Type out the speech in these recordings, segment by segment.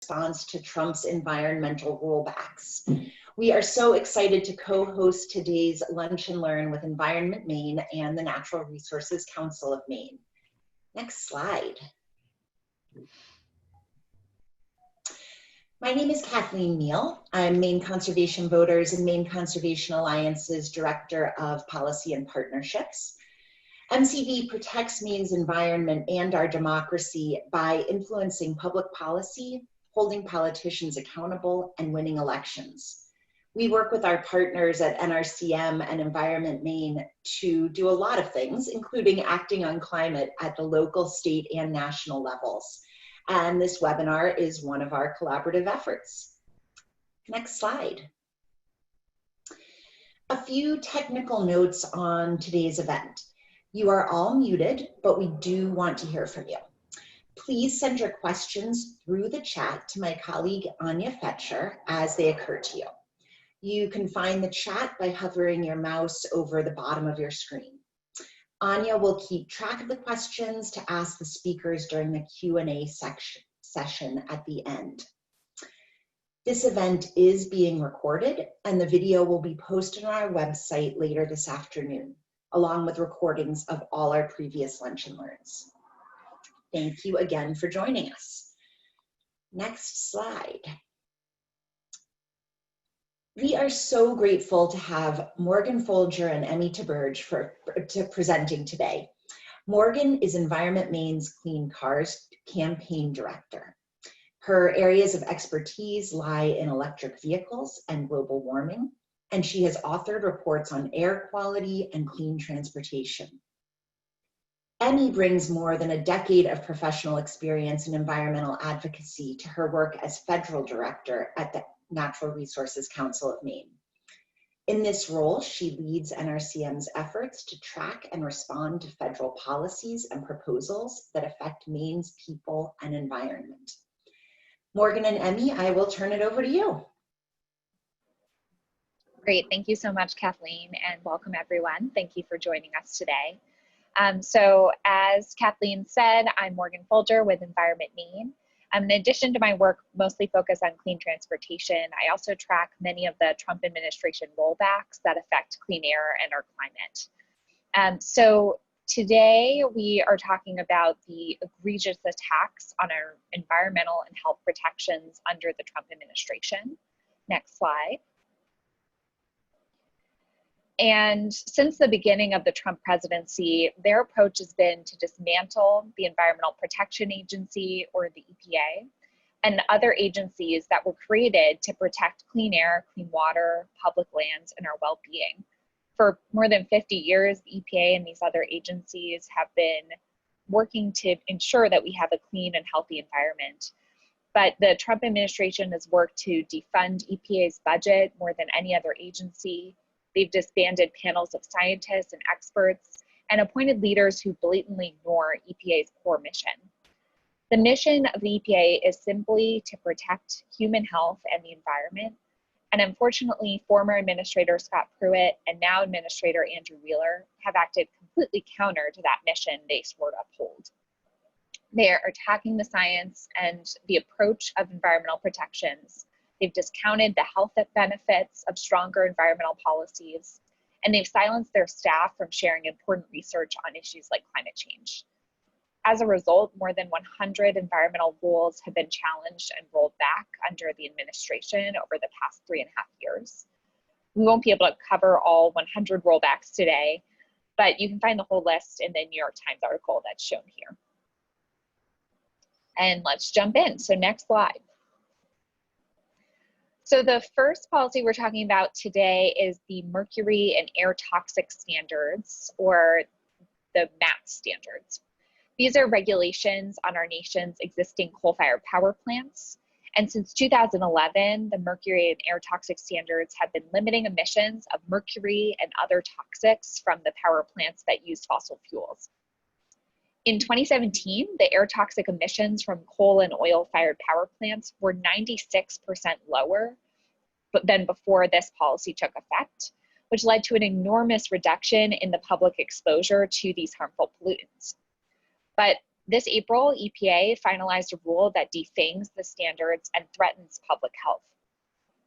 response to Trump's environmental rollbacks. We are so excited to co-host today's Lunch and Learn with Environment Maine and the Natural Resources Council of Maine. Next slide. My name is Kathleen Meal. I'm Maine Conservation Voters and Maine Conservation Alliance's Director of Policy and Partnerships. MCV protects Maine's environment and our democracy by influencing public policy, holding politicians accountable, and winning elections. We work with our partners at NRCM and Environment Maine to do a lot of things, including acting on climate at the local, state, and national levels. And this webinar is one of our collaborative efforts. Next slide. A few technical notes on today's event. You are all muted, but we do want to hear from you. Please send your questions through the chat to my colleague Anya Fetcher as they occur to you. You can find the chat by hovering your mouse over the bottom of your screen. Anya will keep track of the questions to ask the speakers during the Q&A session at the end. This event is being recorded and the video will be posted on our website later this afternoon, along with recordings of all our previous Lunch and Learns. Thank you again for joining us. Next slide. We are so grateful to have Morgan Folger and Emmie Theberge presenting today. Morgan is Environment Maine's Clean Cars Campaign Director. Her areas of expertise lie in electric vehicles and global warming, and she has authored reports on air quality and clean transportation. Emmie brings more than a decade of professional experience in environmental advocacy to her work as federal director at the Natural Resources Council of Maine. In this role, she leads NRCM's efforts to track and respond to federal policies and proposals that affect Maine's people and environment. Morgan and Emmie, I will turn it over to you. Great, thank you so much, Kathleen, and welcome everyone. Thank you for joining us today. So as Kathleen said, I'm Morgan Folger with Environment Maine. In addition to my work mostly focused on clean transportation, I also track many of the Trump administration rollbacks that affect clean air and our climate. So today we are talking about the egregious attacks on our environmental and health protections under the Trump administration. Next slide. And since the beginning of the Trump presidency, their approach has been to dismantle the Environmental Protection Agency, or the EPA, and other agencies that were created to protect clean air, clean water, public lands, and our well-being. For more than 50 years, the EPA and these other agencies have been working to ensure that we have a clean and healthy environment. But the Trump administration has worked to defund EPA's budget more than any other agency. They've disbanded panels of scientists and experts and appointed leaders who blatantly ignore EPA's core mission. The mission of the EPA is simply to protect human health and the environment. And unfortunately, former Administrator Scott Pruitt and now Administrator Andrew Wheeler have acted completely counter to that mission they swore to uphold. They are attacking the science and the approach of environmental protections. They've discounted the health benefits of stronger environmental policies, and they've silenced their staff from sharing important research on issues like climate change. As a result, more than 100 environmental rules have been challenged and rolled back under the administration over the past 3.5 years. We won't be able to cover all 100 rollbacks today, but you can find the whole list in the New York Times article that's shown here. And let's jump in. So next slide. So the first policy we're talking about today is the Mercury and Air Toxics standards, or the MAT standards. These are regulations on our nation's existing coal-fired power plants. And since 2011, the Mercury and Air Toxics standards have been limiting emissions of mercury and other toxics from the power plants that use fossil fuels. In 2017, the air toxic emissions from coal and oil-fired power plants were 96% lower than before this policy took effect, which led to an enormous reduction in the public exposure to these harmful pollutants. But This April, EPA finalized a rule that defangs the standards and threatens public health.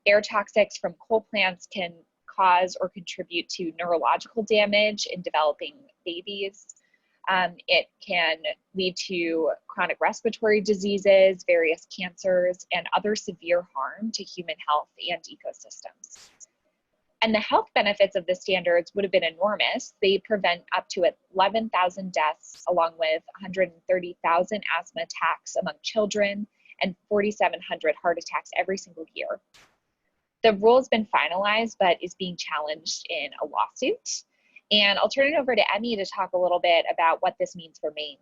Air toxics from coal plants can cause or contribute to neurological damage in developing babies. It can lead to chronic respiratory diseases, various cancers, and other severe harm to human health and ecosystems. And the health benefits of the standards would have been enormous. They prevent up to 11,000 deaths, along with 130,000 asthma attacks among children and 4,700 heart attacks every single year. The rule has been finalized, but is being challenged in a lawsuit. And I'll turn it over to Emmie to talk a little bit about what this means for Maine.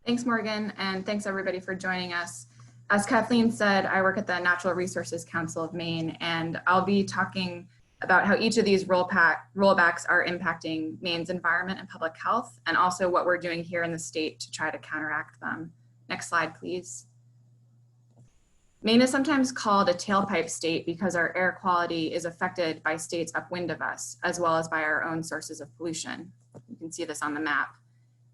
Thanks, Morgan, and thanks everybody for joining us. As Kathleen said, I work at the Natural Resources Council of Maine, and I'll be talking about how each of these rollbacks are impacting Maine's environment and public health, and also what we're doing here in the state to try to counteract them. Next slide, please. Maine is sometimes called a tailpipe state because our air quality is affected by states upwind of us, as well as by our own sources of pollution. You can see this on the map.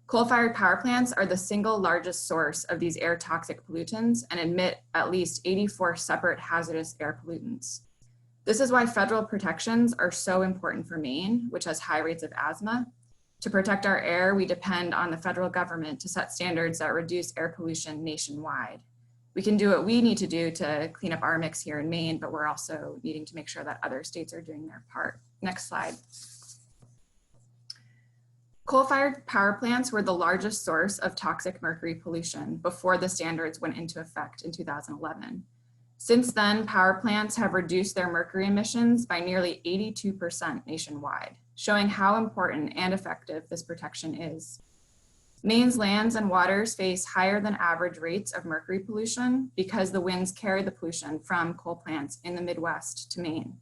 Coal-fired power plants are the single largest source of these air toxic pollutants and emit at least 84 separate hazardous air pollutants. This is why federal protections are so important for Maine, which has high rates of asthma. To protect our air, we depend on the federal government to set standards that reduce air pollution nationwide. We can do what we need to do to clean up our mix here in Maine, but we're also needing to make sure that other states are doing their part. Next slide. Coal-fired power plants were the largest source of toxic mercury pollution before the standards went into effect in 2011. Since then, power plants have reduced their mercury emissions by nearly 82% nationwide, showing how important and effective this protection is. Maine's lands and waters face higher than average rates of mercury pollution because the winds carry the pollution from coal plants in the Midwest to Maine.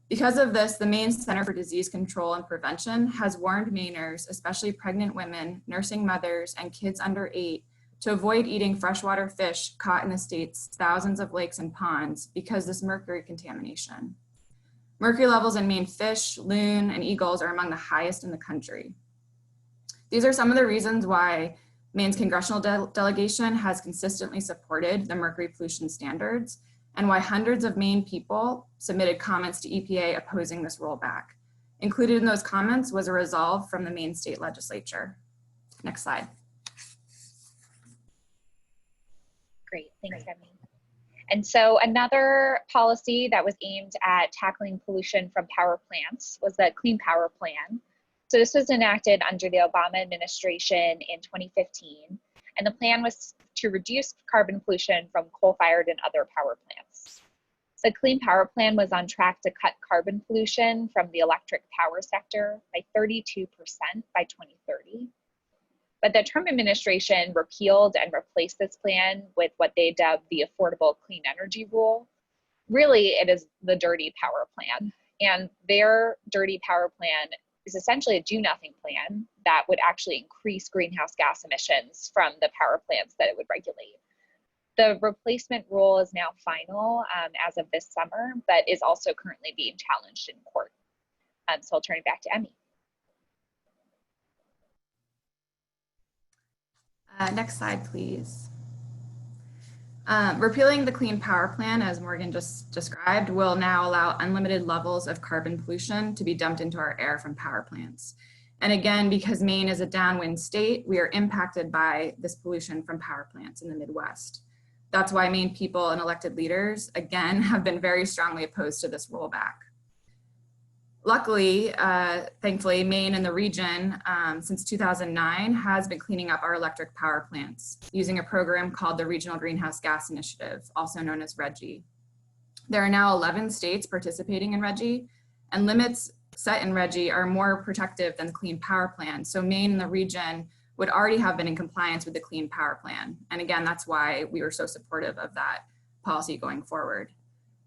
Because of this, the Maine Center for Disease Control and Prevention has warned Mainers, especially pregnant women, nursing mothers, and kids under 8, to avoid eating freshwater fish caught in the state's thousands of lakes and ponds because this mercury contamination. Mercury levels in Maine fish, loon, and eagles are among the highest in the country. These are some of the reasons why Maine's congressional delegation has consistently supported the mercury pollution standards, and why hundreds of Maine people submitted comments to EPA opposing this rollback. Included in those comments was a resolve from the Maine State Legislature. Next slide. Great, thanks, Emmie. And so another policy that was aimed at tackling pollution from power plants was the Clean Power Plan. So this was enacted under the Obama administration in 2015, and the plan was to reduce carbon pollution from coal-fired and other power plants. The Clean Power Plan was on track to cut carbon pollution from the electric power sector by 32% by 2030. But the Trump administration repealed and replaced this plan with what they dubbed the Affordable Clean Energy Rule. Really, it is the dirty power plan. And their dirty power plan is essentially a do-nothing plan that would actually increase greenhouse gas emissions from the power plants that it would regulate. The replacement rule is now final as of this summer, but is also currently being challenged in court. So I'll turn it back to Emmie. Next slide, please. Repealing the Clean Power Plan, as Morgan just described, will now allow unlimited levels of carbon pollution to be dumped into our air from power plants. And again, because Maine is a downwind state, we are impacted by this pollution from power plants in the Midwest. That's why Maine people and elected leaders, again, have been very strongly opposed to this rollback. Luckily, thankfully, Maine and the region since 2009 has been cleaning up our electric power plants using a program called the Regional Greenhouse Gas Initiative, also known as RGGI. There are now 11 states participating in RGGI, and limits set in RGGI are more protective than the Clean Power Plan. So Maine and the region would already have been in compliance with the Clean Power Plan. And again, that's why we were so supportive of that policy going forward.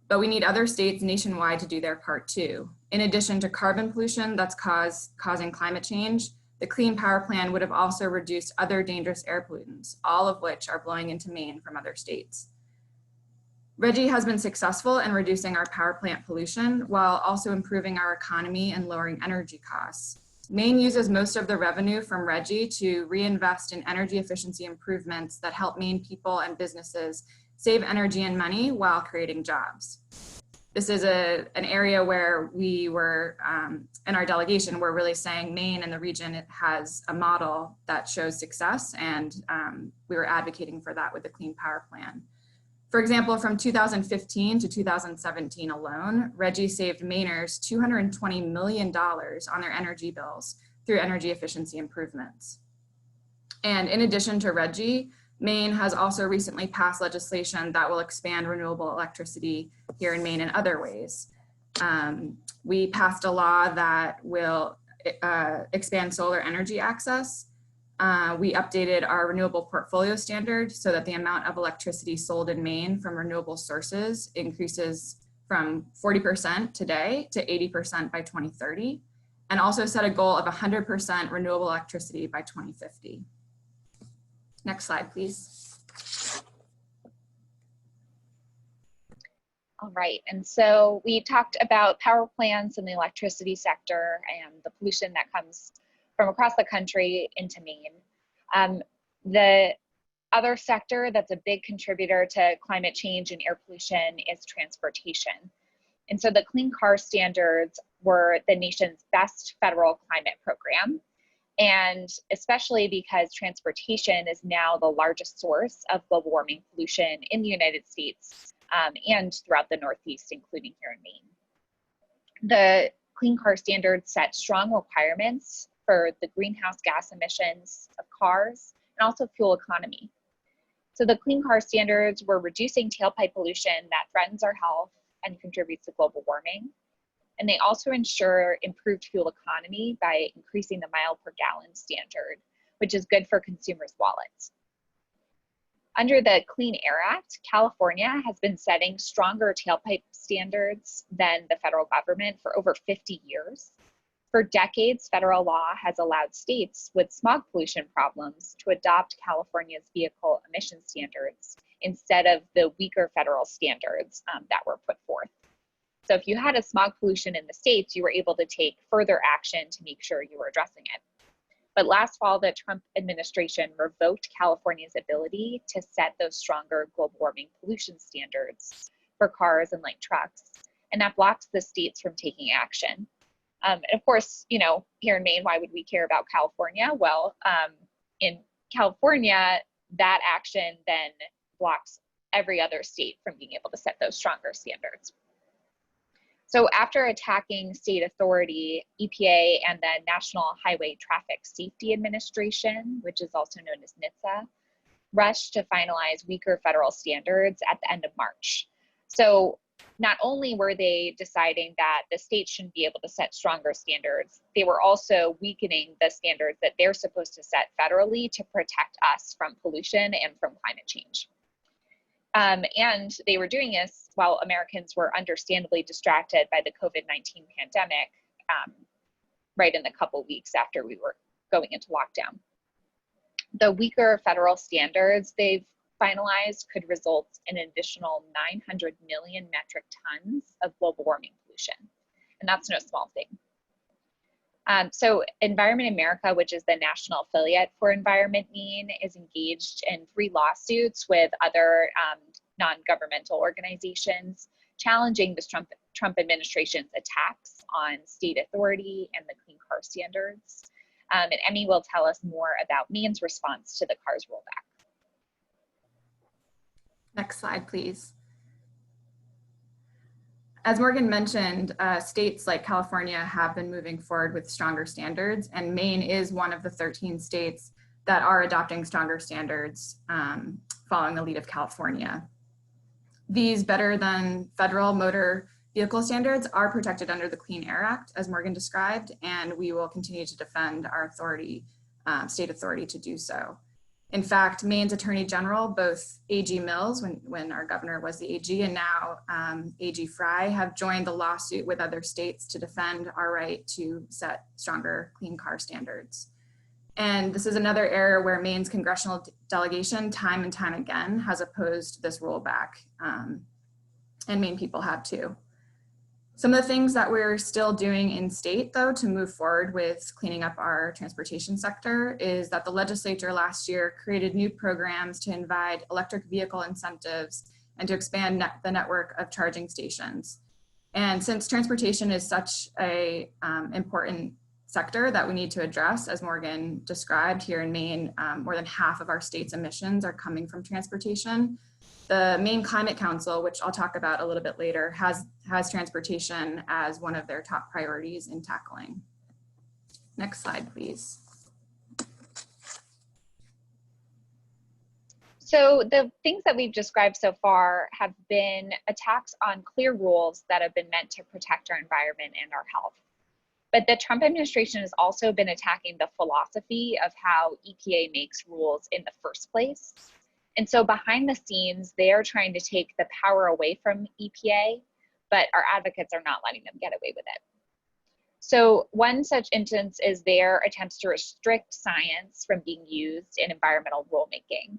But we need other states nationwide to do their part too. In addition to carbon pollution that's causing climate change, the Clean Power Plan would have also reduced other dangerous air pollutants, all of which are blowing into Maine from other states. RGGI has been successful in reducing our power plant pollution while also improving our economy and lowering energy costs. Maine uses most of the revenue from RGGI to reinvest in energy efficiency improvements that help Maine people and businesses save energy and money while creating jobs. This is an area where we were, in our delegation, we're really saying Maine and the region has a model that shows success, and we were advocating for that with the Clean Power Plan. For example, from 2015 to 2017 alone, RGGI saved Mainers $220 million on their energy bills through energy efficiency improvements. And in addition to RGGI, Maine has also recently passed legislation that will expand renewable electricity here in Maine in other ways. We passed a law that will expand solar energy access. We updated our renewable portfolio standard so that the amount of electricity sold in Maine from renewable sources increases from 40% today to 80% by 2030, and also set a goal of 100% renewable electricity by 2050. Next slide, please. All right, and so we talked about power plants in the electricity sector and the pollution that comes from across the country into Maine. The other sector that's a big contributor to climate change and air pollution is transportation. And so the Clean Car Standards were the nation's best federal climate program. And especially because transportation is now the largest source of global warming pollution in the United States and throughout the Northeast, including here in Maine. The Clean Car Standards set strong requirements for the greenhouse gas emissions of cars and also fuel economy. So the Clean Car Standards were reducing tailpipe pollution that threatens our health and contributes to global warming. And they also ensure improved fuel economy by increasing the mile per gallon standard, which is good for consumers' wallets. Under the Clean Air Act, California has been setting stronger tailpipe standards than the federal government for over 50 years. For decades, federal law has allowed states with smog pollution problems to adopt California's vehicle emission standards instead of the weaker federal standards that were put forth. So if you had a smog pollution in the States, you were able to take further action to make sure you were addressing it. But last fall, the Trump administration revoked California's ability to set those stronger global warming pollution standards for cars and light trucks. And that blocked the states from taking action. And of course, you know, here in Maine, why would we care about California? Well, in California, that action then blocks every other state from being able to set those stronger standards. So after attacking state authority, EPA and the National Highway Traffic Safety Administration, which is also known as NHTSA, rushed to finalize weaker federal standards at the end of March. So not only were they deciding that the states shouldn't be able to set stronger standards, they were also weakening the standards that they're supposed to set federally to protect us from pollution and from climate change. And they were doing this while Americans were understandably distracted by the COVID-19 pandemic right in the couple weeks after we were going into lockdown. The weaker federal standards they've finalized could result in an additional 900 million metric tons of global warming pollution. And that's no small thing. So Environment America, which is the national affiliate for Environment Maine, is engaged in 3 lawsuits with other non-governmental organizations challenging this Trump administration's attacks on state authority and the Clean Car Standards. And Emmie will tell us more about Maine's response to the CARS rollback. Next slide, please. As Morgan mentioned, states like California have been moving forward with stronger standards, and Maine is one of the 13 states that are adopting stronger standards following the lead of California. These better than federal motor vehicle standards are protected under the Clean Air Act, as Morgan described, and we will continue to defend our authority, state authority to do so. In fact, Maine's Attorney General, both A.G. Mills, when our governor was the AG, and now A.G. Fry, have joined the lawsuit with other states to defend our right to set stronger clean car standards. And this is another area where Maine's congressional delegation, time and time again, has opposed this rollback, and Maine people have too. Some of the things that we're still doing in state, though, to move forward with cleaning up our transportation sector is that the legislature last year created new programs to invite electric vehicle incentives and to expand the network of charging stations. And since transportation is such a important sector that we need to address, as Morgan described, here in Maine, more than half of our state's emissions are coming from transportation. The Maine Climate Council, which I'll talk about a little bit later, has transportation as one of their top priorities in tackling. Next slide, please. So the things that we've described so far have been attacks on clear rules that have been meant to protect our environment and our health. But the Trump administration has also been attacking the philosophy of how EPA makes rules in the first place. And so behind the scenes, they are trying to take the power away from EPA, but our advocates are not letting them get away with it. So one such instance is their attempts to restrict science from being used in environmental rulemaking.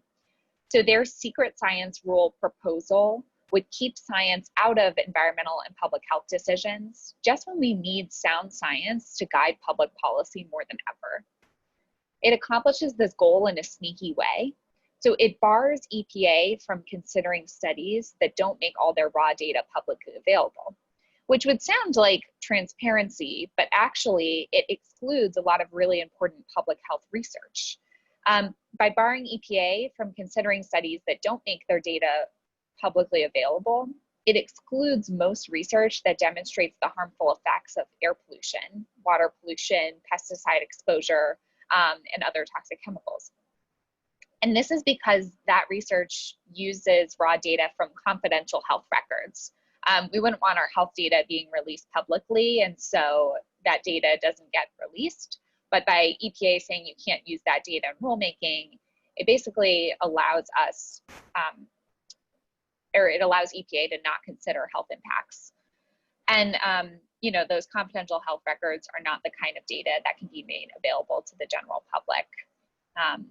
So their secret science rule proposal would keep science out of environmental and public health decisions just when we need sound science to guide public policy more than ever. It accomplishes this goal in a sneaky way. So it bars EPA from considering studies that don't make all their raw data publicly available, which would sound like transparency, but actually it excludes a lot of really important public health research. By barring EPA from considering studies that don't make their data publicly available, it excludes most research that demonstrates the harmful effects of air pollution, water pollution, pesticide exposure, and other toxic chemicals. And this is because that research uses raw data from confidential health records. We wouldn't want our health data being released publicly, and so that data doesn't get released. But by EPA saying you can't use that data in rulemaking, it basically allows us, or it allows EPA to not consider health impacts. And you know, those confidential health records are not the kind of data that can be made available to the general public.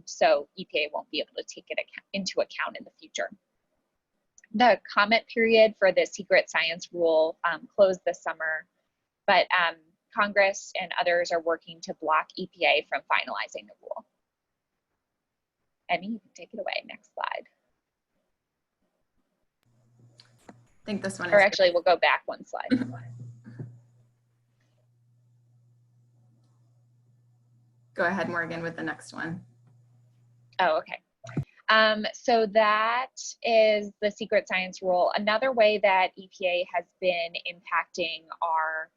So EPA won't be able to take it into account in the future. The comment period for the secret science rule closed this summer, but Congress and others are working to block EPA from finalizing the rule. Emmie, you can take it away. Next slide. I think this one is. Or actually, we'll go back one slide. Go ahead, Morgan, with the next one. Oh, okay. So that is the secret science rule. Another way that EPA has been impacting our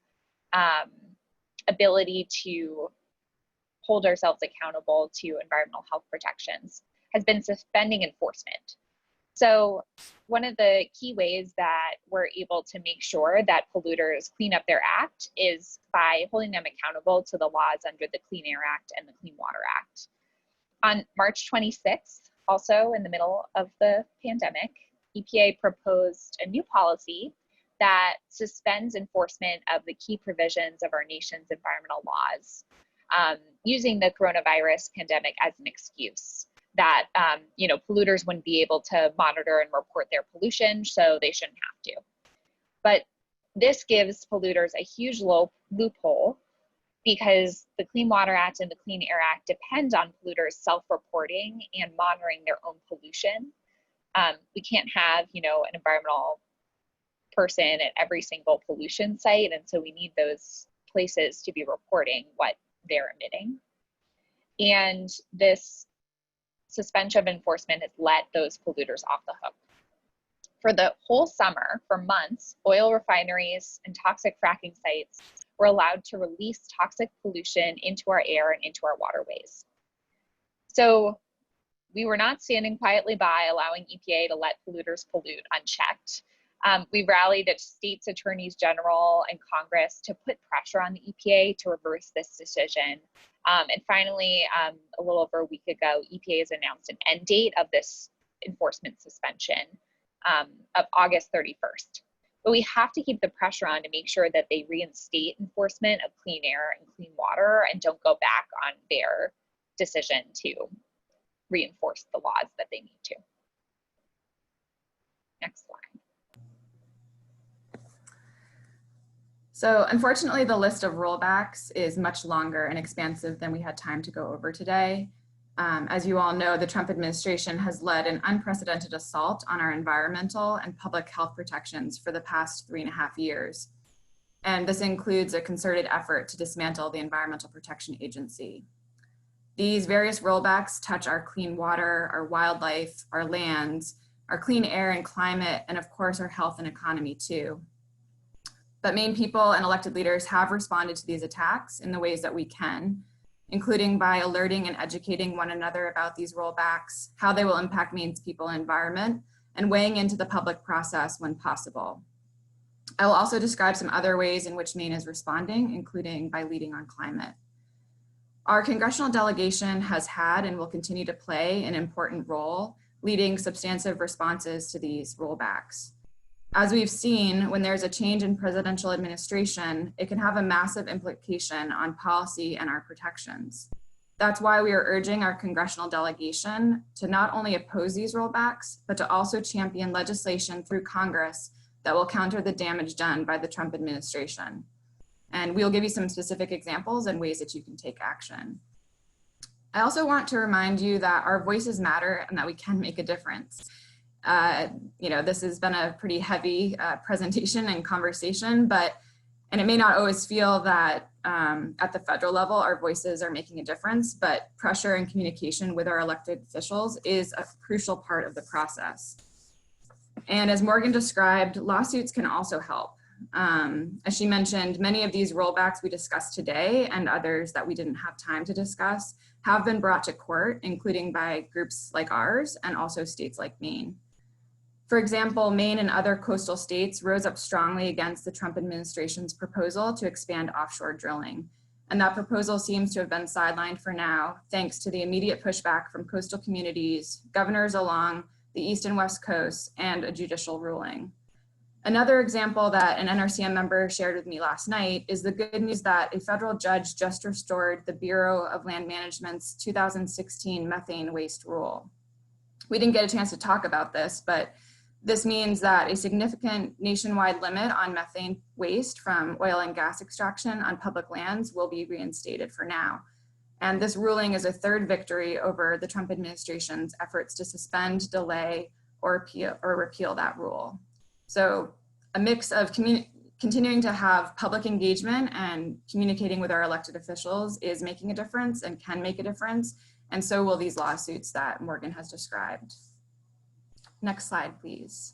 ability to hold ourselves accountable to environmental health protections has been suspending enforcement. So one of the key ways that we're able to make sure that polluters clean up their act is by holding them accountable to the laws under the Clean Air Act and the Clean Water Act. On March 26th, also in the middle of the pandemic, EPA proposed a new policy that suspends enforcement of the key provisions of our nation's environmental laws, using the coronavirus pandemic as an excuse that you know, polluters wouldn't be able to monitor and report their pollution, so they shouldn't have to. But this gives polluters a huge loophole because the Clean Water Act and the Clean Air Act depend on polluters self-reporting and monitoring their own pollution. We can't have, you know, an environmental person at every single pollution site, and so we need those places to be reporting what they're emitting. And this suspension of enforcement has let those polluters off the hook. For the whole summer, for months, oil refineries and toxic fracking sites were allowed to release toxic pollution into our air and into our waterways. So we were not standing quietly by allowing EPA to let polluters pollute unchecked. We rallied at states' attorneys general and Congress to put pressure on the EPA to reverse this decision. And finally, a little over a week ago, EPA has announced an end date of this enforcement suspension of August 31st. But we have to keep the pressure on to make sure that they reinstate enforcement of clean air and clean water and don't go back on their decision to reinforce the laws that they need to. Next slide. So unfortunately, the list of rollbacks is much longer and expansive than we had time to go over today. As you all know, the Trump administration has led an unprecedented assault on our environmental and public health protections for the past 3.5 years. And this includes a concerted effort to dismantle the Environmental Protection Agency. These various rollbacks touch our clean water, our wildlife, our lands, our clean air and climate, and of course, our health and economy too. But Maine people and elected leaders have responded to these attacks in the ways that we can, including by alerting and educating one another about these rollbacks, how they will impact Maine's people and environment, and weighing into the public process when possible. I will also describe some other ways in which Maine is responding, including by leading on climate. Our congressional delegation has had and will continue to play an important role leading substantive responses to these rollbacks. As we've seen, when there's a change in presidential administration, it can have a massive implication on policy and our protections. That's why we are urging our congressional delegation to not only oppose these rollbacks, but to also champion legislation through Congress that will counter the damage done by the Trump administration. And we'll give you some specific examples and ways that you can take action. I also want to remind you that our voices matter and that we can make a difference. This has been a pretty heavy presentation and conversation, and it may not always feel that at the federal level, our voices are making a difference, but pressure and communication with our elected officials is a crucial part of the process. And as Morgan described, lawsuits can also help. As she mentioned, many of these rollbacks we discussed today and others that we didn't have time to discuss have been brought to court, including by groups like ours and also states like Maine. For example, Maine and other coastal states rose up strongly against the Trump administration's proposal to expand offshore drilling. And that proposal seems to have been sidelined for now, thanks to the immediate pushback from coastal communities, governors along the East and West coasts, and a judicial ruling. Another example that an NRCM member shared with me last night is the good news that a federal judge just restored the Bureau of Land Management's 2016 methane waste rule. We didn't get a chance to talk about this, but this means that a significant nationwide limit on methane waste from oil and gas extraction on public lands will be reinstated for now. And this ruling is a third victory over the Trump administration's efforts to suspend, delay, or repeal that rule. So a mix of continuing to have public engagement and communicating with our elected officials is making a difference and can make a difference. And so will these lawsuits that Morgan has described. Next slide, please.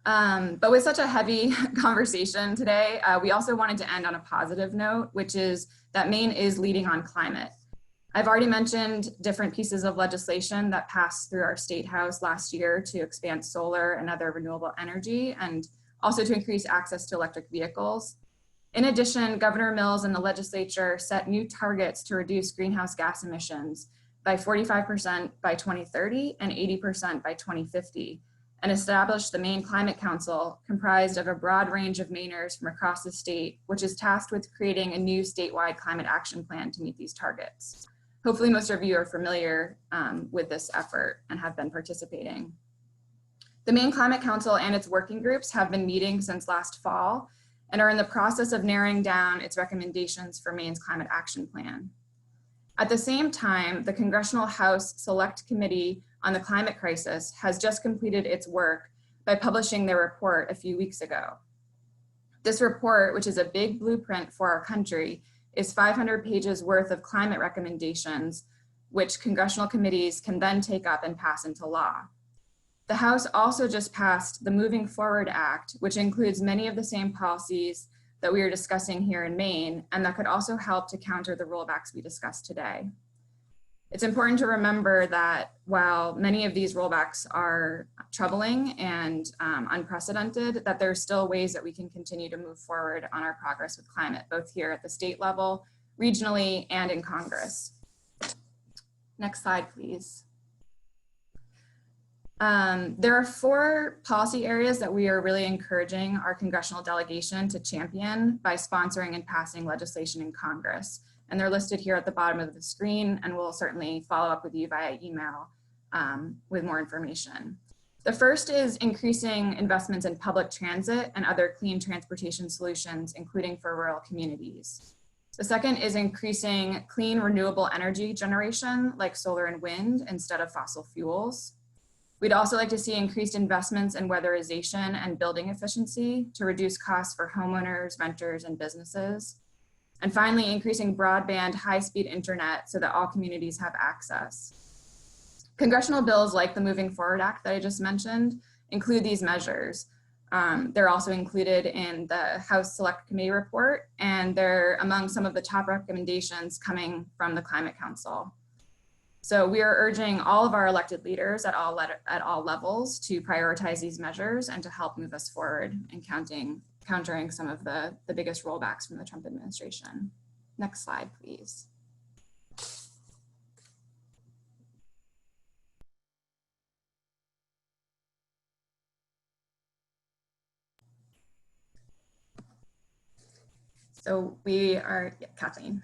But with such a heavy conversation today, we also wanted to end on a positive note, which is that Maine is leading on climate. I've already mentioned different pieces of legislation that passed through our state house last year to expand solar and other renewable energy, and also to increase access to electric vehicles. In addition, Governor Mills and the legislature set new targets to reduce greenhouse gas emissions by 45% by 2030 and 80% by 2050, and established the Maine Climate Council, comprised of a broad range of Mainers from across the state, which is tasked with creating a new statewide climate action plan to meet these targets. Hopefully most of you are familiar with this effort and have been participating. The Maine Climate Council and its working groups have been meeting since last fall and are in the process of narrowing down its recommendations for Maine's climate action plan. At the same time, the Congressional House Select Committee on the Climate Crisis has just completed its work by publishing their report a few weeks ago. This report, which is a big blueprint for our country, is 500 pages worth of climate recommendations, which congressional committees can then take up and pass into law. The House also just passed the Moving Forward Act, which includes many of the same policies that we are discussing here in Maine, and that could also help to counter the rollbacks we discussed today. It's important to remember that while many of these rollbacks are troubling and unprecedented, that there are still ways that we can continue to move forward on our progress with climate, both here at the state level, regionally, and in Congress. Next slide, please. There are 4 policy areas that we are really encouraging our congressional delegation to champion by sponsoring and passing legislation in Congress. And they're listed here at the bottom of the screen, and we'll certainly follow up with you via email with more information. The first is increasing investments in public transit and other clean transportation solutions, including for rural communities. The second is increasing clean renewable energy generation like solar and wind instead of fossil fuels. We'd also like to see increased investments in weatherization and building efficiency to reduce costs for homeowners, renters, and businesses. And finally, increasing broadband high-speed internet so that all communities have access. Congressional bills like the Moving Forward Act that I just mentioned include these measures. They're also included in the House Select Committee report, and they're among some of the top recommendations coming from the Climate Council. So we are urging all of our elected leaders at all levels to prioritize these measures and to help move us forward in countering some of the biggest rollbacks from the Trump administration. Next slide, please. So we are, yeah, Kathleen.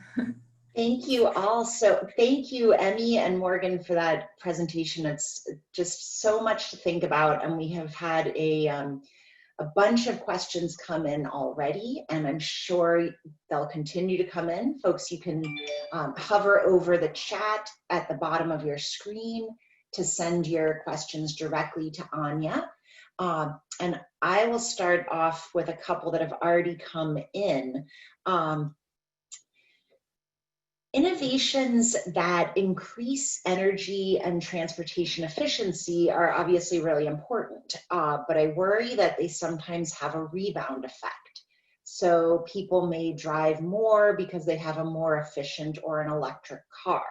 Thank you all. So thank you, Emmie and Morgan, for that presentation. It's just so much to think about, and we have had a bunch of questions come in already, and I'm sure they'll continue to come in. Folks, you can hover over the chat at the bottom of your screen to send your questions directly to Anya. And I will start off with a couple that have already come in. Innovations that increase energy and transportation efficiency are obviously really important, but I worry that they sometimes have a rebound effect. So people may drive more because they have a more efficient or an electric car.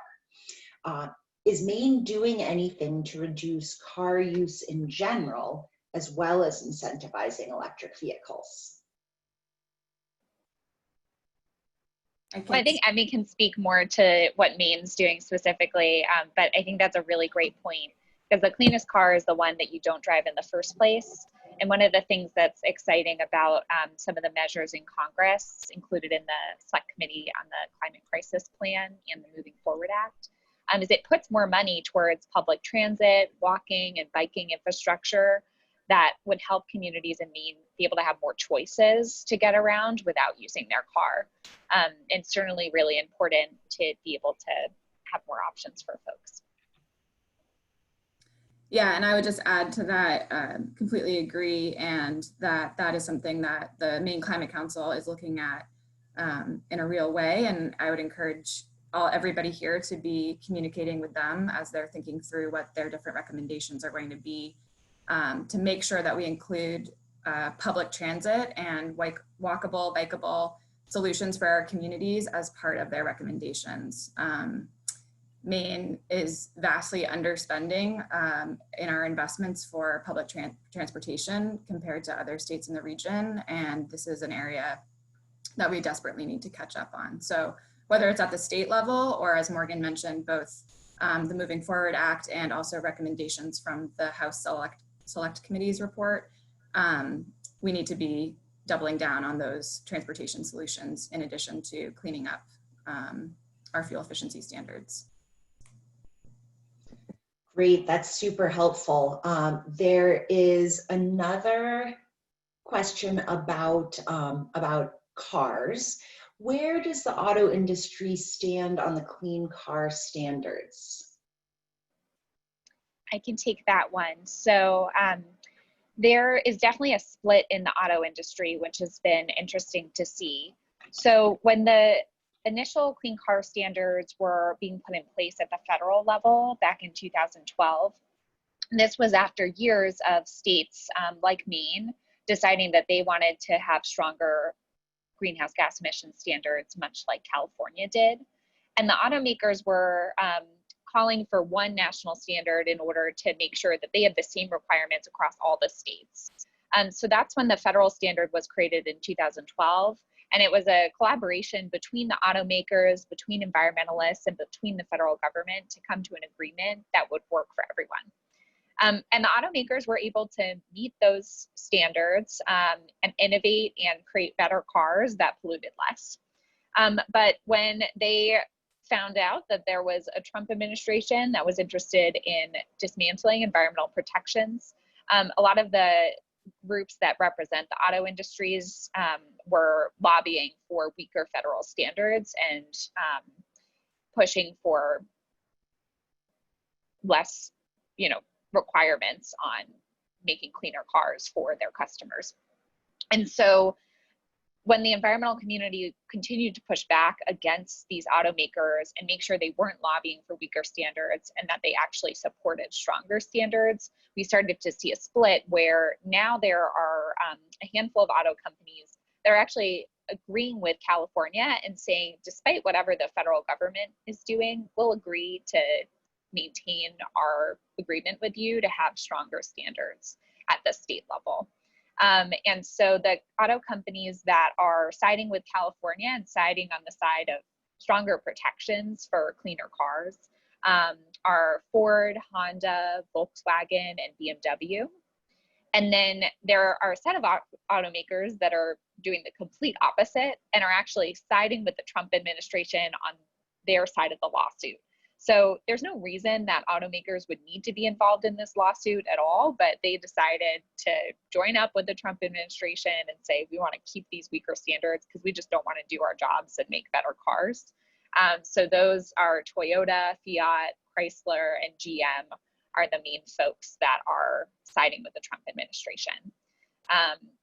Is Maine doing anything to reduce car use in general, as well as incentivizing electric vehicles? Well, I think Emmie can speak more to what Maine's doing specifically, but I think that's a really great point, because the cleanest car is the one that you don't drive in the first place. And one of the things that's exciting about some of the measures in Congress included in the Select Committee on the Climate Crisis Plan and the Moving Forward Act is it puts more money towards public transit, walking and biking infrastructure that would help communities in Maine be able to have more choices to get around without using their car. And certainly really important to be able to have more options for folks. Yeah, and I would just add to that, completely agree, and that is something that the Maine Climate Council is looking at in a real way, and I would encourage everybody here to be communicating with them as they're thinking through what their different recommendations are going to be, to make sure that we include public transit and walkable, bikeable solutions for our communities as part of their recommendations. Maine is vastly underspending in our investments for public transportation compared to other states in the region, and this is an area that we desperately need to catch up on. So whether it's at the state level or, as Morgan mentioned, both the Moving Forward Act and also recommendations from the House Select Committee's report, we need to be doubling down on those transportation solutions in addition to cleaning up our fuel efficiency standards. Great, that's super helpful. There is another question about cars. Where does the auto industry stand on the clean car standards? I can take that one. So there is definitely a split in the auto industry, which has been interesting to see. So when the initial clean car standards were being put in place at the federal level back in 2012, this was after years of states like Maine deciding that they wanted to have stronger greenhouse gas emission standards, much like California did. And the automakers were calling for one national standard in order to make sure that they had the same requirements across all the states. So that's when the federal standard was created in 2012. And it was a collaboration between the automakers, between environmentalists, and between the federal government to come to an agreement that would work for everyone. And the automakers were able to meet those standards and innovate and create better cars that polluted less. But when they found out that there was a Trump administration that was interested in dismantling environmental protections, A lot of the groups that represent the auto industries were lobbying for weaker federal standards and pushing for less, requirements on making cleaner cars for their customers. And so when the environmental community continued to push back against these automakers and make sure they weren't lobbying for weaker standards and that they actually supported stronger standards, we started to see a split where now there are a handful of auto companies that are actually agreeing with California and saying, despite whatever the federal government is doing, we'll agree to maintain our agreement with you to have stronger standards at the state level. And so the auto companies that are siding with California and siding on the side of stronger protections for cleaner cars are Ford, Honda, Volkswagen, and BMW. And then there are a set of automakers that are doing the complete opposite and are actually siding with the Trump administration on their side of the lawsuit. So there's no reason that automakers would need to be involved in this lawsuit at all, but they decided to join up with the Trump administration and say, we want to keep these weaker standards because we just don't want to do our jobs and make better cars. So those are Toyota, Fiat, Chrysler, and GM are the main folks that are siding with the Trump administration.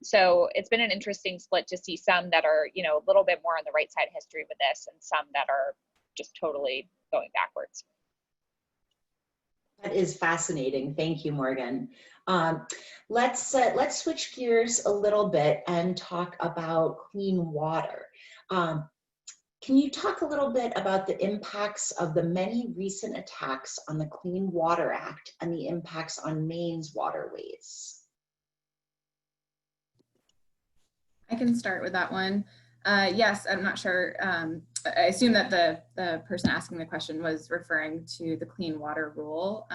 So it's been an interesting split to see some that are, a little bit more on the right side of history with this and some that are just totally going backwards. That is fascinating. Thank you, Morgan. Let's switch gears a little bit and talk about clean water. Can you talk a little bit about the impacts of the many recent attacks on the Clean Water Act and the impacts on Maine's waterways? I can start with that one. Yes, I'm not sure. I assume that the person asking the question was referring to the Clean Water Rule,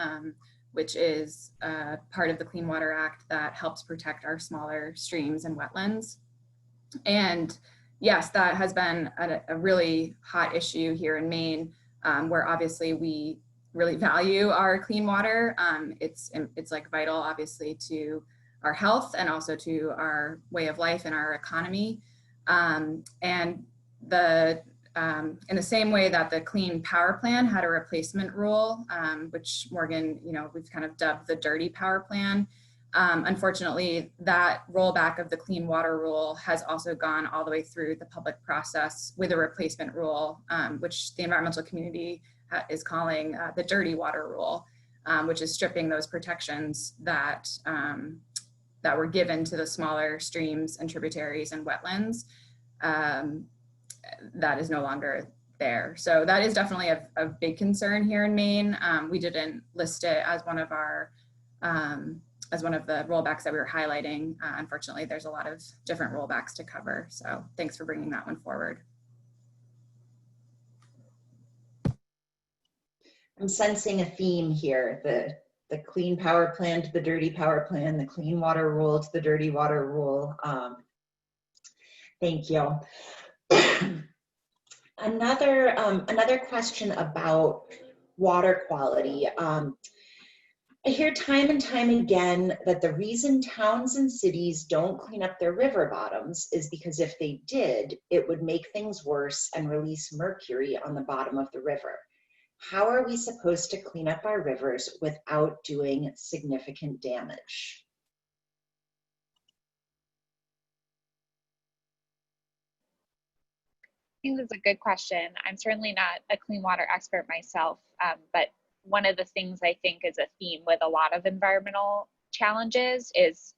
which is part of the Clean Water Act that helps protect our smaller streams and wetlands. And yes, that has been a really hot issue here in Maine, where obviously we really value our clean water. It's like vital, obviously, to our health and also to our way of life and our economy. And in the same way that the Clean Power Plan had a replacement rule, which Morgan, we've kind of dubbed the dirty power plan. Unfortunately, that rollback of the Clean Water Rule has also gone all the way through the public process with a replacement rule, which the environmental community is calling the dirty water rule, which is stripping those protections that that were given to the smaller streams and tributaries and wetlands. That is no longer there. So that is definitely a big concern here in Maine. We didn't list it as one of our as one of the rollbacks that we were highlighting. Unfortunately, there's a lot of different rollbacks to cover. So thanks for bringing that one forward. I'm sensing a theme here, the Clean Power Plan to the Dirty Power Plan, the Clean Water Rule to the Dirty Water Rule. Thank you. Another question about water quality. I hear time and time again that the reason towns and cities don't clean up their river bottoms is because if they did, it would make things worse and release mercury on the bottom of the river. How are we supposed to clean up our rivers without doing significant damage? I think that's a good question. I'm certainly not a clean water expert myself, but one of the things I think is a theme with a lot of environmental challenges is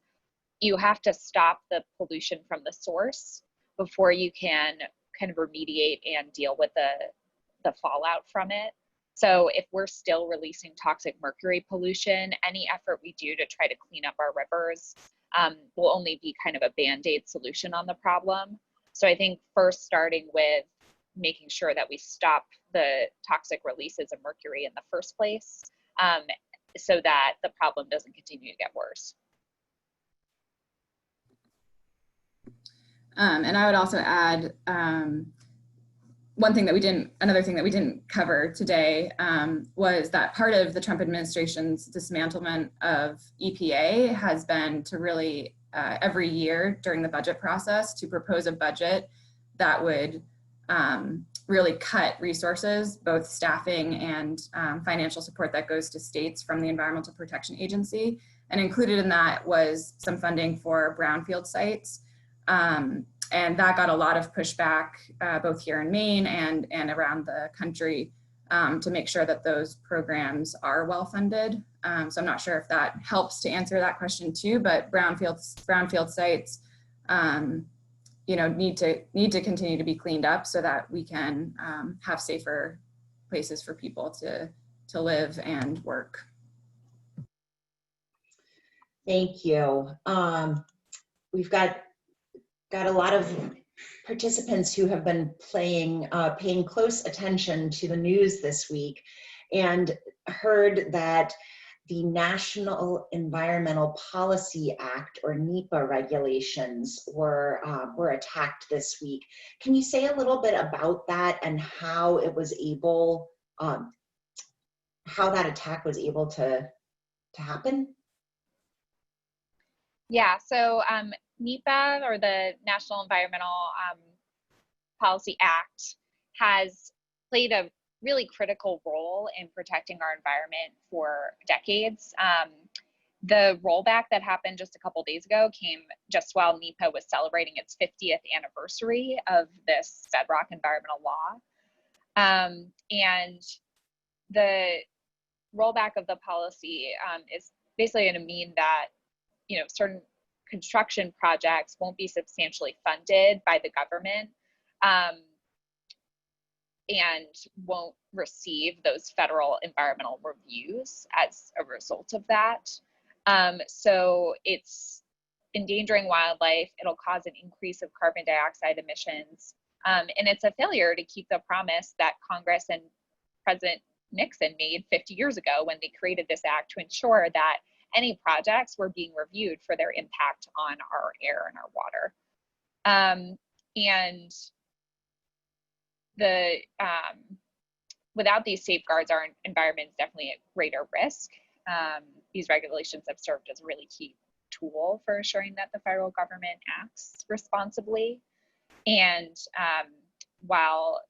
you have to stop the pollution from the source before you can kind of remediate and deal with the fallout from it. So if we're still releasing toxic mercury pollution, any effort we do to try to clean up our rivers will only be kind of a Band-Aid solution on the problem. So I think first starting with making sure that we stop the toxic releases of mercury in the first place so that the problem doesn't continue to get worse. And I would also add, another thing that we didn't cover today was that part of the Trump administration's dismantlement of EPA has been to really every year during the budget process to propose a budget that would really cut resources, both staffing and financial support that goes to states from the Environmental Protection Agency. And included in that was some funding for brownfield sites. And that got a lot of pushback, both here in Maine and around the country, to make sure that those programs are well funded. So I'm not sure if that helps to answer that question too, but brownfield sites, need to continue to be cleaned up so that we can have safer places for people to live and work. Thank you. We've got a lot of participants who have been paying close attention to the news this week and heard that the National Environmental Policy Act, or NEPA regulations, were attacked this week. Can you say a little bit about that and how it was able, how that attack was able to happen? Yeah, so NEPA, or the National Environmental Policy Act, has played a really critical role in protecting our environment for decades. The rollback that happened just a couple days ago came just while NEPA was celebrating its 50th anniversary of this bedrock environmental law. And the rollback of the policy is basically going to mean that certain construction projects won't be substantially funded by the government and won't receive those federal environmental reviews as a result of that. So it's endangering wildlife. It'll cause an increase of carbon dioxide emissions. And it's a failure to keep the promise that Congress and President Nixon made 50 years ago when they created this act to ensure that any projects were being reviewed for their impact on our air and our water. And without these safeguards, our environment is definitely at greater risk. These regulations have served as a really key tool for ensuring that the federal government acts responsibly. And while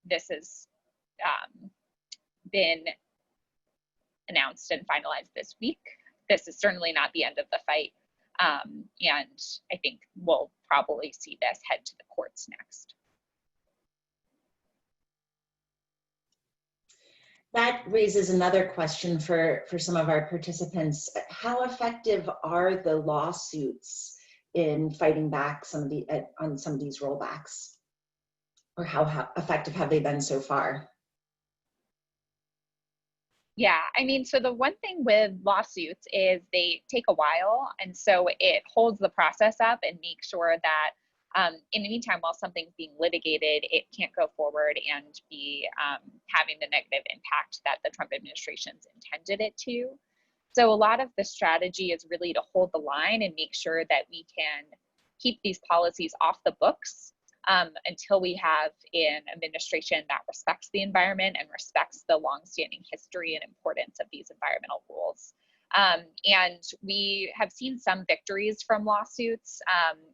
this has been announced and finalized this week, this is certainly not the end of the fight. And I think we'll probably see this head to the courts next. That raises another question for some of our participants. How effective are the lawsuits in fighting back on some of these rollbacks? Or how effective have they been so far? Yeah, I mean, so the one thing with lawsuits is they take a while, and so it holds the process up and makes sure that in the meantime, while something's being litigated, it can't go forward and be having the negative impact that the Trump administration's intended it to. So a lot of the strategy is really to hold the line and make sure that we can keep these policies off the books until we have an administration that respects the environment and respects the longstanding history and importance of these environmental rules. And we have seen some victories from lawsuits.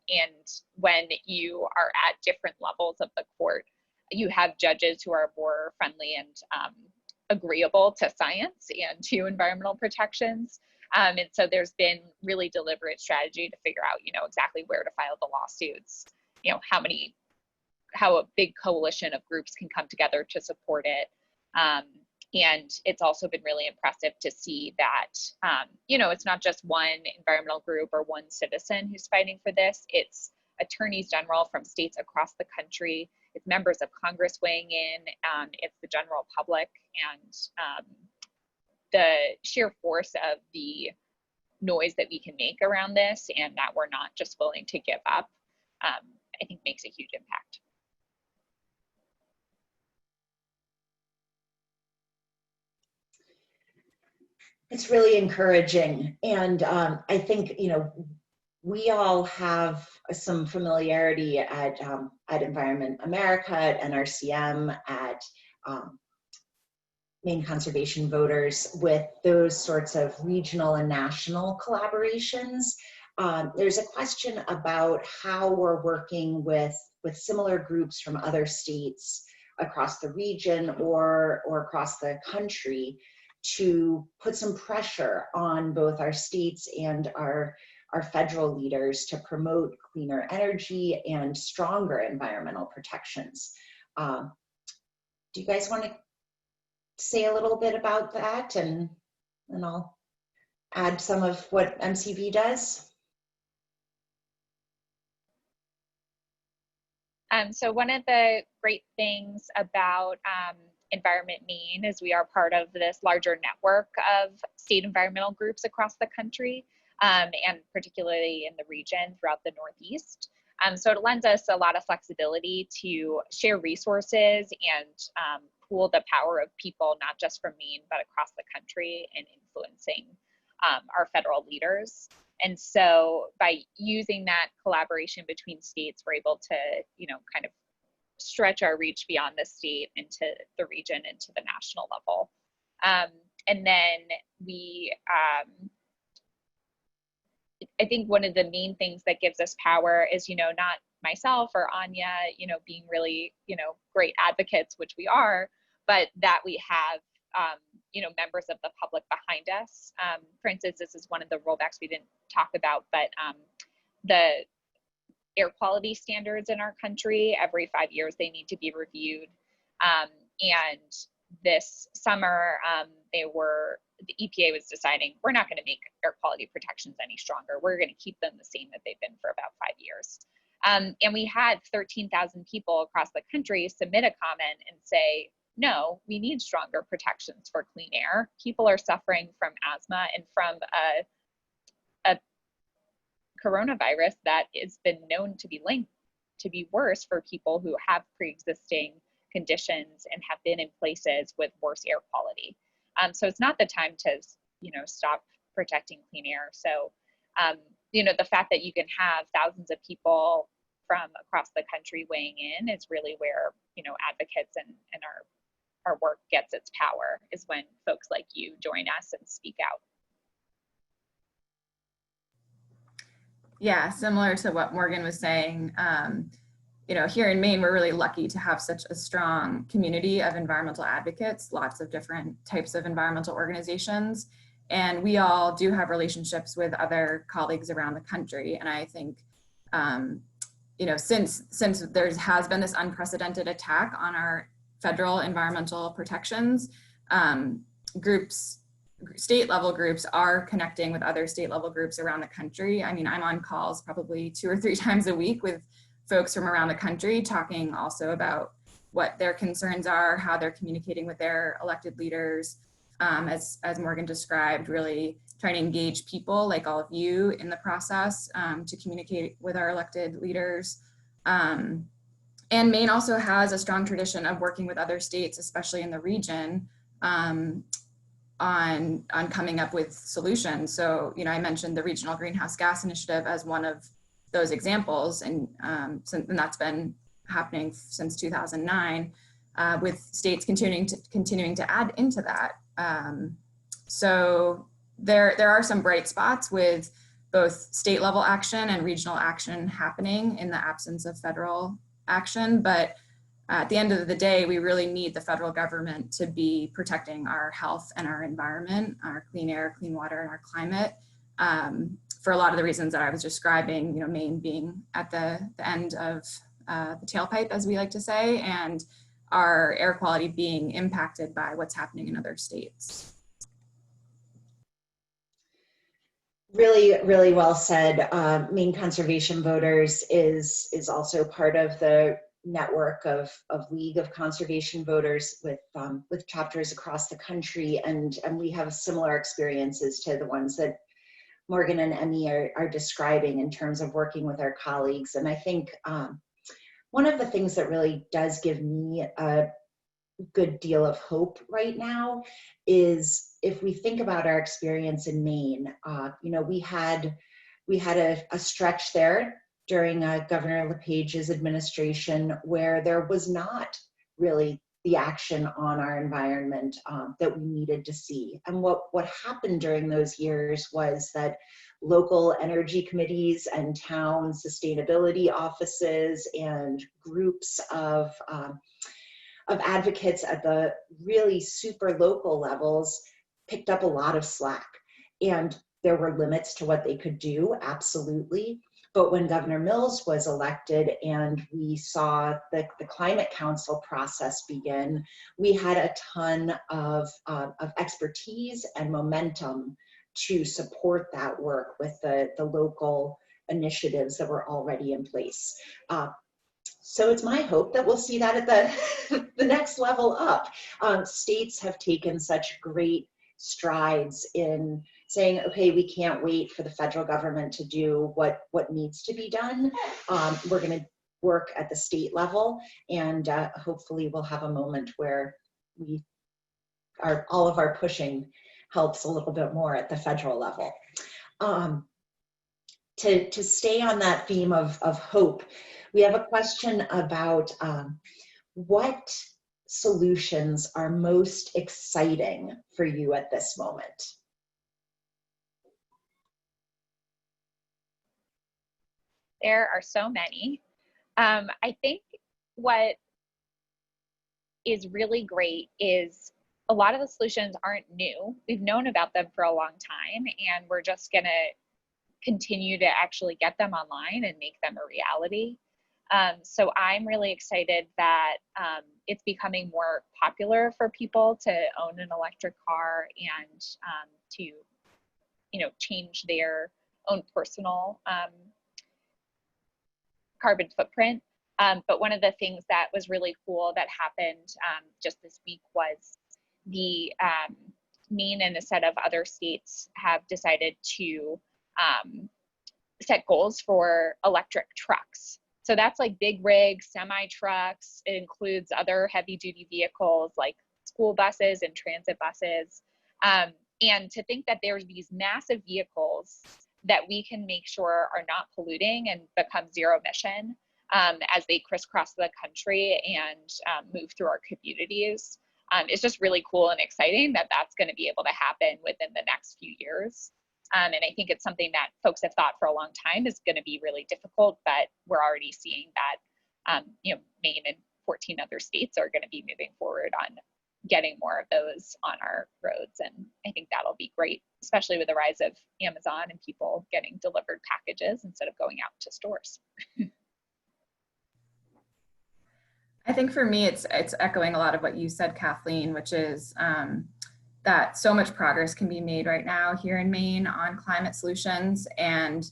And when you are at different levels of the court, you have judges who are more friendly and agreeable to science and to environmental protections. And so there's been really deliberate strategy to figure out, exactly where to file the lawsuits, how a big coalition of groups can come together to support it. And it's also been really impressive to see that, it's not just one environmental group or one citizen who's fighting for this. It's attorneys general from states across the country. It's members of Congress weighing in. It's the general public, and the sheer force of the noise that we can make around this and that we're not just willing to give up, I think makes a huge impact. It's really encouraging. And I think, we all have some familiarity at Environment America, at NRCM, at Maine Conservation Voters with those sorts of regional and national collaborations. There's a question about how we're working with similar groups from other states across the region or across the country to put some pressure on both our states and our federal leaders to promote cleaner energy and stronger environmental protections. Do you guys want to say a little bit about that, and I'll add some of what MCV does? So one of the great things about Environment Maine is we are part of this larger network of state environmental groups across the country, and particularly in the region throughout the Northeast. So it lends us a lot of flexibility to share resources and pool the power of people, not just from Maine, but across the country, in influencing our federal leaders. And so by using that collaboration between states, we're able to, kind of stretch our reach beyond the state into the region, into the national level. And then we, I think one of the main things that gives us power is, not myself or Anya, being really, great advocates, which we are, but that we have, members of the public behind us. For instance, this is one of the rollbacks we didn't talk about, but the air quality standards in our country, every 5 years, they need to be reviewed. And this summer, the EPA was deciding we're not going to make air quality protections any stronger. We're going to keep them the same that they've been for about 5 years. And we had 13,000 people across the country submit a comment and say, no, we need stronger protections for clean air. People are suffering from asthma and from a coronavirus that has been known to be linked to be worse for people who have pre-existing conditions and have been in places with worse air quality. So it's not the time to, stop protecting clean air. So, the fact that you can have thousands of people from across the country weighing in is really where, advocates and our work gets its power, is when folks like you join us and speak out. Yeah, similar to what Morgan was saying, here in Maine, we're really lucky to have such a strong community of environmental advocates, lots of different types of environmental organizations. And we all do have relationships with other colleagues around the country. And I think, since there has been this unprecedented attack on our federal environmental protections, state level groups are connecting with other state level groups around the country. I mean, I'm on calls probably 2 or 3 times a week with folks from around the country, talking also about what their concerns are, how they're communicating with their elected leaders, as Morgan described, really trying to engage people like all of you in the process to communicate with our elected leaders. And Maine also has a strong tradition of working with other states, especially in the region, on coming up with solutions. So, I mentioned the Regional Greenhouse Gas Initiative as one of those examples, and that's been happening since 2009, with states continuing to add into that. So there are some bright spots with both state level action and regional action happening in the absence of federal action, but at the end of the day, we really need the federal government to be protecting our health and our environment, our clean air, clean water, and our climate, for a lot of the reasons that I was describing, Maine being at the end of the tailpipe, as we like to say, and our air quality being impacted by what's happening in other states. Really, really well said. Maine Conservation Voters is also part of the network of League of Conservation Voters with chapters across the country, and we have similar experiences to the ones that Morgan and Emmie are describing in terms of working with our colleagues. And I think one of the things that really does give me a good deal of hope right now is if we think about our experience in Maine, we had We had a stretch there during Governor LePage's administration where there was not really the action on our environment that we needed to see. And what happened during those years was that local energy committees and town sustainability offices and groups of advocates at the really super local levels picked up a lot of slack. And there were limits to what they could do, absolutely. But when Governor Mills was elected and we saw the Climate Council process begin, we had a ton of expertise and momentum to support that work with the local initiatives that were already in place. So it's my hope that we'll see that at the next level up. States have taken such great strides in saying, okay, we can't wait for the federal government to do what needs to be done. We're going to work at the state level, and hopefully we'll have a moment where all of our pushing helps a little bit more at the federal level. To stay on that theme of hope, we have a question about what solutions are most exciting for you at this moment? There are so many. I think what is really great is a lot of the solutions aren't new. We've known about them for a long time, and we're just going to continue to actually get them online and make them a reality. So I'm really excited that it's becoming more popular for people to own an electric car and to, change their own personal carbon footprint. But one of the things that was really cool that happened just this week was the Maine and a set of other states have decided to set goals for electric trucks. So that's like big rigs, semi trucks. It includes other heavy duty vehicles like school buses and transit buses. And to think that there's these massive vehicles that we can make sure are not polluting and become zero emission as they crisscross the country and move through our communities. It's just really cool and exciting that that's going to be able to happen within the next few years. And I think it's something that folks have thought for a long time is going to be really difficult, but we're already seeing that, Maine and 14 other states are going to be moving forward on getting more of those on our roads. And I think that'll be great, especially with the rise of Amazon and people getting delivered packages instead of going out to stores. I think for me, it's echoing a lot of what you said, Kathleen, which is that so much progress can be made right now here in Maine on climate solutions, and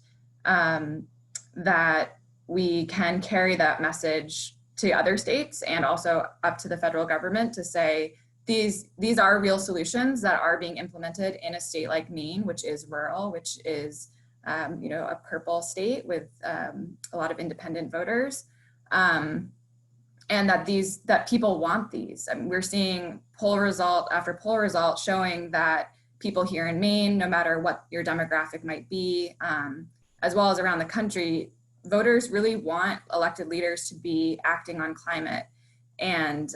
that we can carry that message to other states and also up to the federal government to say, these are real solutions that are being implemented in a state like Maine, which is rural, which is a purple state with a lot of independent voters. And that people want these. I mean, we're seeing poll result after poll result showing that people here in Maine, no matter what your demographic might be, as well as around the country, voters really want elected leaders to be acting on climate. And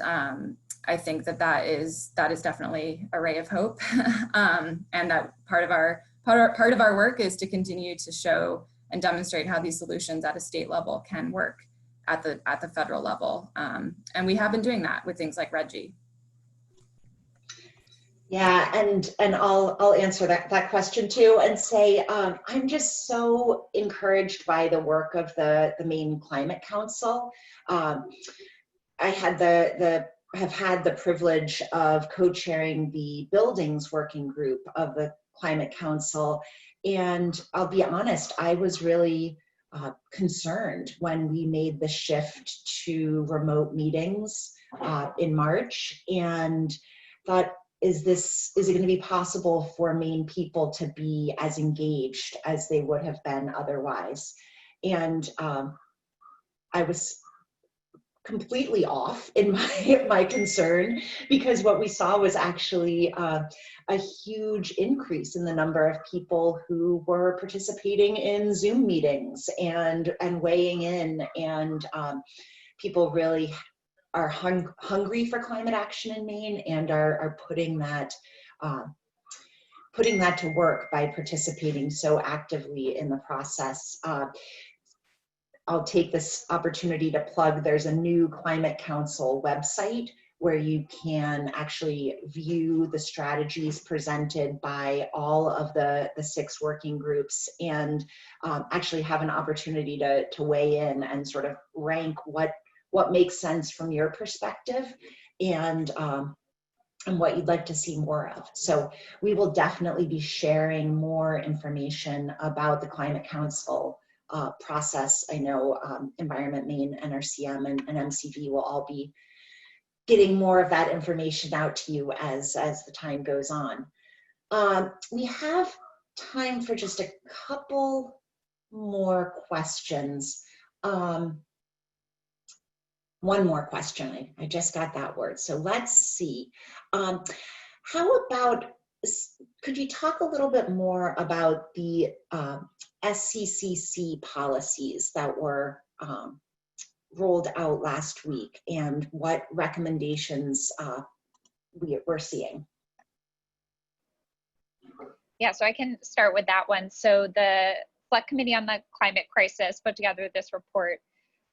I think that is definitely a ray of hope. And that part of our work is to continue to show and demonstrate how these solutions at a state level can work at the federal level. And we have been doing that with things like Reggie. Yeah, and I'll answer that question too and say I'm just so encouraged by the work of the Maine Climate Council. I have had the privilege of co-chairing the buildings working group of the Climate Council, and I'll be honest, I was really concerned when we made the shift to remote meetings in March, and thought, is it going to be possible for Maine people to be as engaged as they would have been otherwise? And I was completely off in my concern, because what we saw was actually a huge increase in the number of people who were participating in Zoom meetings and weighing in, and people really are hungry for climate action in Maine and are putting that to work by participating so actively in the process. I'll take this opportunity to plug, there's a new Climate Council website where you can actually view the strategies presented by all of the 6 working groups, and actually have an opportunity to weigh in and sort of rank what makes sense from your perspective, and what you'd like to see more of. So we will definitely be sharing more information about the Climate Council process. I know Environment Maine, NRCM, and MCV will all be getting more of that information out to you as the time goes on. We have time for just a couple more questions. One more question, I just got that word. So let's see. How about, could you talk a little bit more about the SCCC policies that were rolled out last week and what recommendations we're seeing? Yeah, so I can start with that one. So the Select Committee on the Climate Crisis put together this report.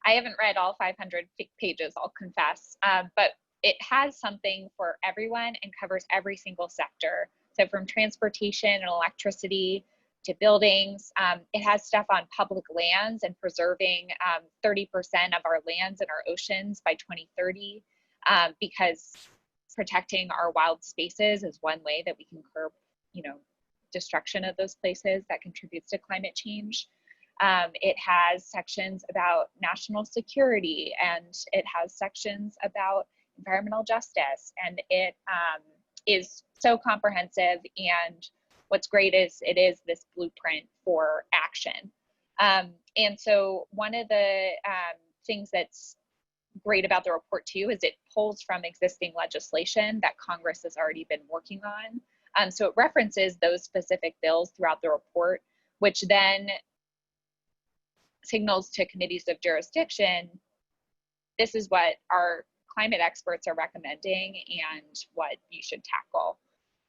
I haven't read all 500 pages, I'll confess, but it has something for everyone and covers every single sector. So from transportation and electricity to buildings, it has stuff on public lands and preserving 30% of our lands and our oceans by 2030, because protecting our wild spaces is one way that we can curb, destruction of those places that contributes to climate change. It has sections about national security, and it has sections about environmental justice, and it is so comprehensive. And what's great is it is this blueprint for action. And so one of the things that's great about the report too is it pulls from existing legislation that Congress has already been working on. So it references those specific bills throughout the report, which then signals to committees of jurisdiction, this is what our climate experts are recommending and what you should tackle.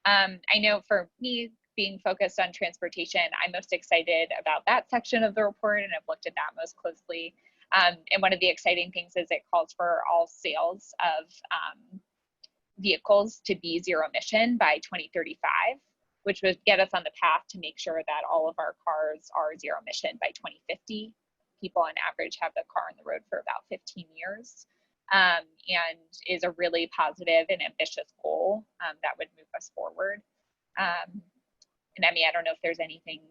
I know for me, being focused on transportation, I'm most excited about that section of the report, and I've looked at that most closely. And one of the exciting things is it calls for all sales of vehicles to be zero emission by 2035, which would get us on the path to make sure that all of our cars are zero emission by 2050. People on average have the car on the road for about 15 years, and is a really positive and ambitious goal that would move us forward. And Emmie, I don't know if there's anything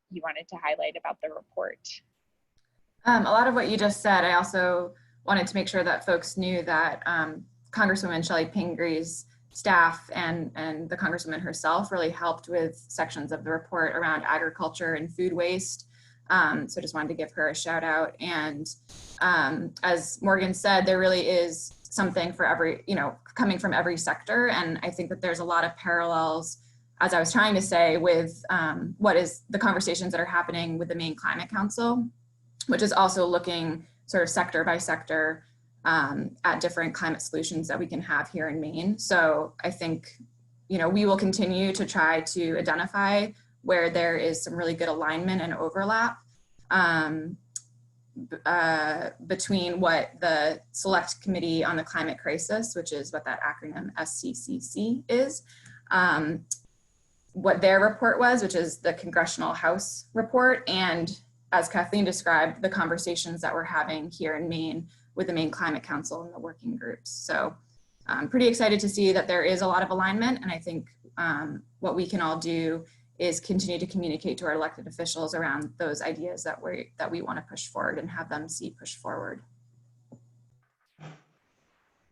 you wanted to highlight about the report. A lot of what you just said, I also wanted to make sure that folks knew that Congresswoman Chellie Pingree's staff and the Congresswoman herself really helped with sections of the report around agriculture and food waste. So just wanted to give her a shout out. And as Morgan said, there really is something for every, coming from every sector. And I think that there's a lot of parallels, as I was trying to say, with what is the conversations that are happening with the Maine Climate Council, which is also looking sort of sector by sector at different climate solutions that we can have here in Maine. So I think, we will continue to try to identify where there is some really good alignment and overlap between what the Select Committee on the Climate Crisis, which is what that acronym SCCC is, what their report was, which is the Congressional House report, and as Kathleen described, the conversations that we're having here in Maine with the Maine Climate Council and the working groups. So I'm pretty excited to see that there is a lot of alignment, and I think what we can all do is continue to communicate to our elected officials around those ideas that we want to push forward and have them see push forward.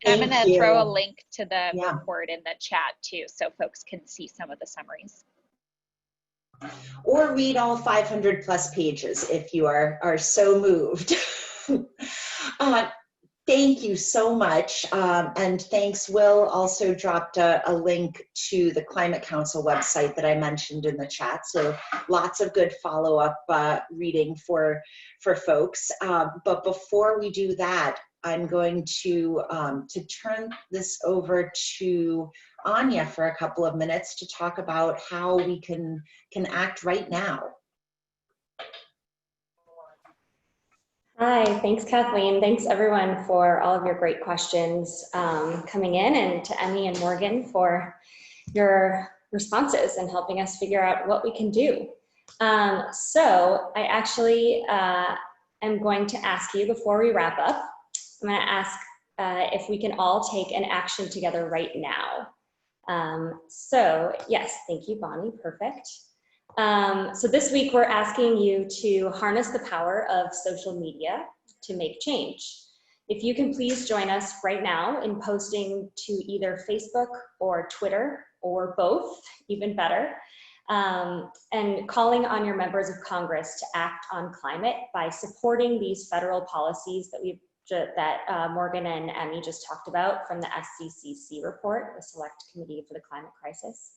I'm going to throw a link to the report in the chat too, so folks can see some of the summaries. Or read all 500 plus pages if you are so moved. Thank you so much. And thanks. Will also dropped a link to the Climate Council website that I mentioned in the chat. So lots of good follow-up reading for folks. But before we do that, I'm going to turn this over to Anya for a couple of minutes to talk about how we can act right now. Hi, thanks Kathleen. Thanks everyone for all of your great questions coming in, and to Emmie and Morgan for your responses and helping us figure out what we can do. So I actually am going to ask you before we wrap up, I'm going to ask if we can all take an action together right now. So yes, thank you, Bonnie, perfect. So this week we're asking you to harness the power of social media to make change. If you can please join us right now in posting to either Facebook or Twitter or both, even better, and calling on your members of Congress to act on climate by supporting these federal policies that Morgan and Emmie just talked about from the SCCC report, the Select Committee for the Climate Crisis.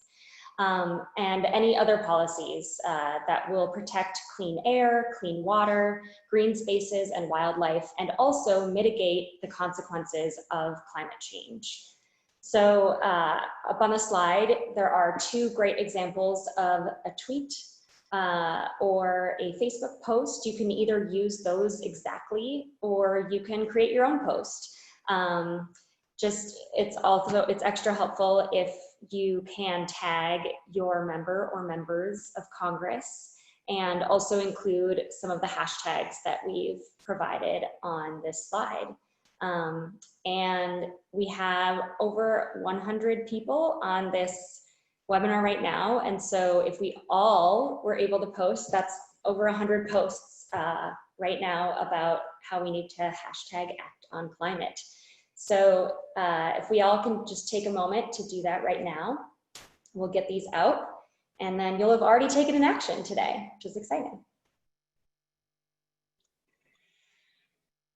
And any other policies that will protect clean air, clean water, green spaces, and wildlife, and also mitigate the consequences of climate change. So up on the slide, there are two great examples of a tweet or a Facebook post. You can either use those exactly, or you can create your own post. It's extra helpful if you can tag your member or members of Congress, and also include some of the hashtags that we've provided on this slide. And we have over 100 people on this webinar right now. And so if we all were able to post, that's over 100 posts right now about how we need to hashtag act on climate. So if we all can just take a moment to do that right now, we'll get these out, and then you'll have already taken an action today, which is exciting.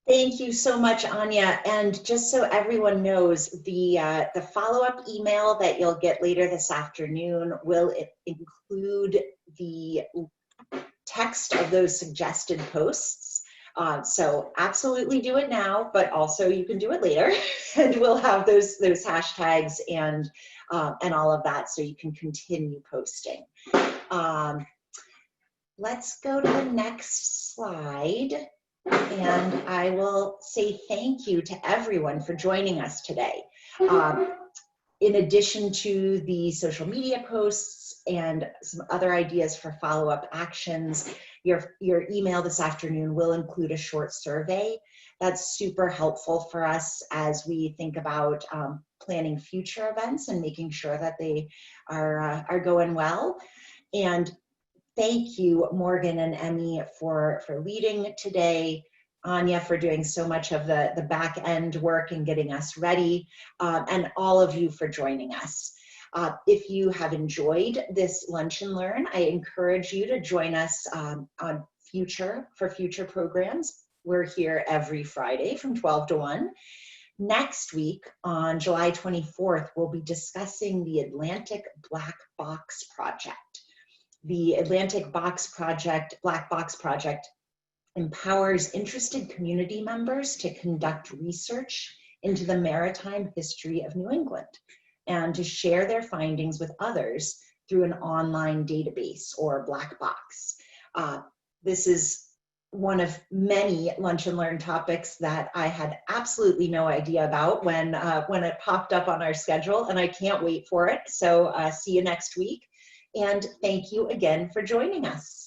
Thank you so much, Anya. And just so everyone knows, the follow-up email that you'll get later this afternoon will include the text of those suggested posts. So absolutely do it now, but also you can do it later, and we'll have those hashtags and all of that, so you can continue posting. Let's go to the next slide, and I will say thank you to everyone for joining us today. In addition to the social media posts and some other ideas for follow-up actions, your email this afternoon will include a short survey. That's super helpful for us as we think about planning future events and making sure that they are going well. And thank you, Morgan and Emmie, for leading today. Anya for doing so much of the back end work and getting us ready, and all of you for joining us. If you have enjoyed this Lunch and Learn, I encourage you to join us for future programs. We're here every Friday from 12 to 1. Next week, on July 24th, we'll be discussing the Atlantic Black Box Project. The Atlantic Black Box Project empowers interested community members to conduct research into the maritime history of New England and to share their findings with others through an online database or black box. This is one of many Lunch and Learn topics that I had absolutely no idea about when it popped up on our schedule, and I can't wait for it. So see you next week, and thank you again for joining us.